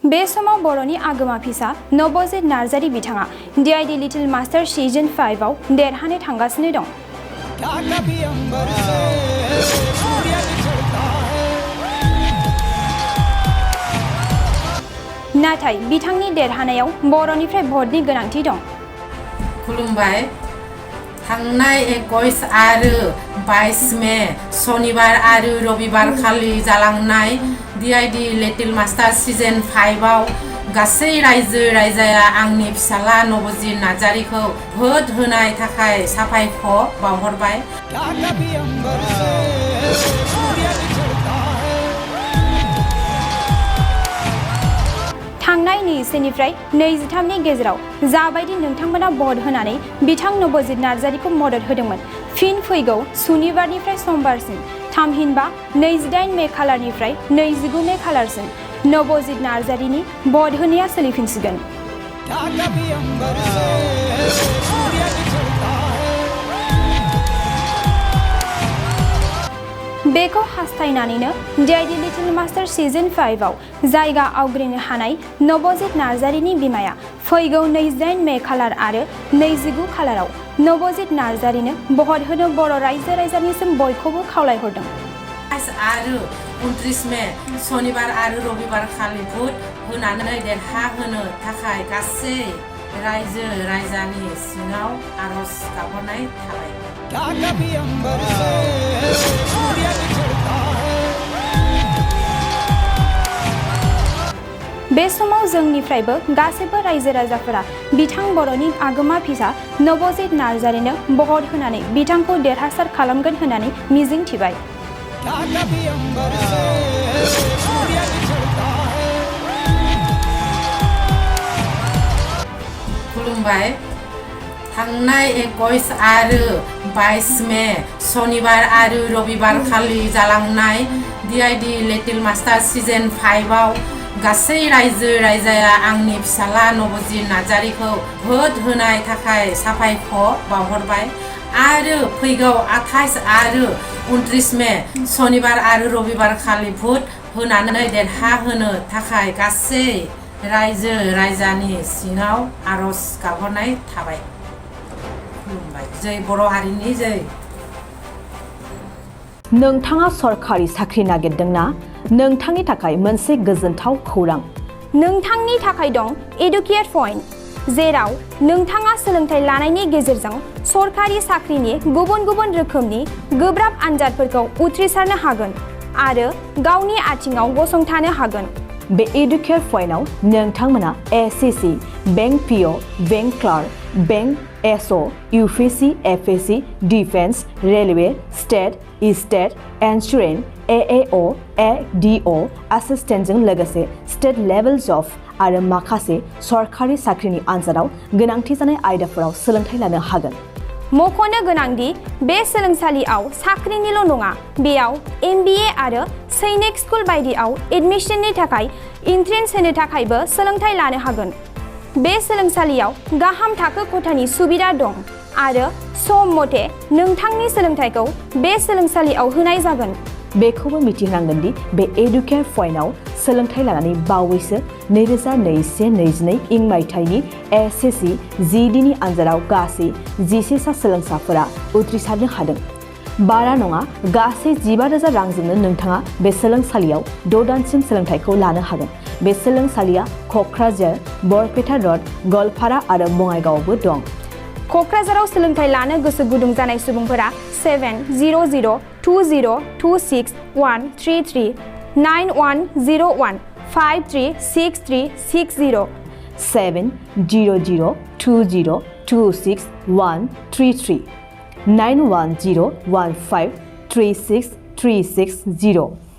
बे समाव बर'नि आगोमा फिसा नब'ज नार्जारी बिथाङा DID लिटिल मास्टार सीजन 5 आव देरहानो थांगासिनो दं। नाथाय बिथांनि देरहानायाव बर'निफ्राय भटनि गोनांथि दं। खुलुमबाय। थांनाय 21 आरो 22 मे सनिबार आरो रबिबार खालि जालांनाय DID लिटिल मास्टार सीजन 5 आव गासै रायजो राजाया आंनि फिसाला नब'ज नार्जारीखौ भोट होनाय थाखाय साबायखर बावहरबाय। थांनाय 23निफ्राय 23नि गेजेराव जाबायदि नोंथांमोना भट होनानै बिथां नब'ज नार्जारीखौ मदद होदोंमोन, फिन फैगौ सुनिबारनिफ्राय समबारसिम थामहिनबा 28 मे खालारनिफ्राय 29 मे खालारसिम नब'ज नार्जारीनि भट होनाया सोलिफिनसिगोन। बेखौ हास्थायनानैनो DID लिटिल मास्टार सीजन 5 आव जायगा आवग्रिनो हानाय नब'ज नार्जारीनि बिमाया फैगौ 28 मे खालार आरो 29 खालाराव नब'ज नार्जारीनो भट होनो बर' रायजो राजानिसिम बयखौबो खावलायहरदों। आरो 29 मे सनिबार आरो रबिबार खालि भट होनानै देरहाहोनो थाखाय गासै रायजो राजानि सिङाव आर'ज गाबहरनाय थाबाय। बे समाव जोंनिफ्रायबो गासैबो रायजो राजाफोरा बिथां बर'नि आगोमा फिसा नब'ज नार्जारीनो भट होनानै बिथांखौ देरहासार खालामगोन होननानै मिजिं थिबाय। खुलुमबाय। थांनाय 21 आरो 22 मे सनिबार आरो रबिबार खालि जालांनाय DID लिटिल मास्टार सीजन 5 आव गासै रायजो राजाया आंनि फिसाला नब'ज नार्जारीखौ भोट होनाय थाखाय साबायखर बावहरबाय आरो फैगौ 28 आरो 29 मे सनिबार आरो रबिबार खालि भट होनानै देरहाहोनो थाखाय गासै रायजो राजानि सिङाव आर'ज गाबहरनाय थाबाय। खुलुमबाय। जै बर' हारिनि जै। नोंथाङा सरखारि साख्रि नागिरदोंना? नोंथांनि थाखाय मोनसे गोजोनथाव खौरां। नोंथांनि थाखाय दं एडुकेट पइन्ट, जेराव नोंथाङा सोलोंथाइ लानायनि गेजेरजों सरखारि साख्रिनि गुबुन गुबुन रोखोमनि गोब्राब आनजादफोरखौ उथ्रिसारनो हागोन आरो गावनि आथिङाव गसंथानो हागोन। बे एडुकेट पइन्टआव नोंथांमोना SSC, bank PO, bank clerk, bank SO, UPSC, FSC, defence, railway, state, insurance, AAO, ADO, एसिस्टेन्टजों लोगोसे स्टेट लेभेल जब आरो माखासे सरखारि साख्रिनि आनजादाव गोनांथि जानाय आयदाफोराव सोलोंथाइ लानो हागोन। मख'नो गोनांदि बे सोलोंसालियाव साख्रिनिल' नङा, बेयाव MBA आरो सैनिक स्कुल बायदियाव एडमिशननि थाखाय एन्ट्रेन्स होनो थाखायबो सोलोंथाइ लानो हागोन। बे सोलोंसालियाव गाहाम थाखो खथानि सुबिदा दं आरो सम मथे नोंथांनि सोलोंथाइखौ बे सोलोंसालियाव होनाय जागोन। बेखौबो मिथिनांगोन दि बे एडुकेट पइन्टआव सोलोंथाइ लानानै बावैसो 2021-22 इं मायथाइनि SSC GDनि आनजादाव गासै 11 सा सोलोंसाफोरा उथ्रिसारनो हादों। बारा नङा, गासै 15,000 रांजोंनो नोंथाङा बे सोलोंसालियाव 6 दानसिम सोलोंथाइखौ लानो हागोन। बे सोलोंसालिया क'क्राझार, बरपेटा र'ड, गवालपारा आरो बङाइगावआवबो दं। क'क्राझाराव सोलोंथाइ लानो गोसो गुदुं जानाय सुबुंफोरा 70020261333 9101536360 70020261333 9101536360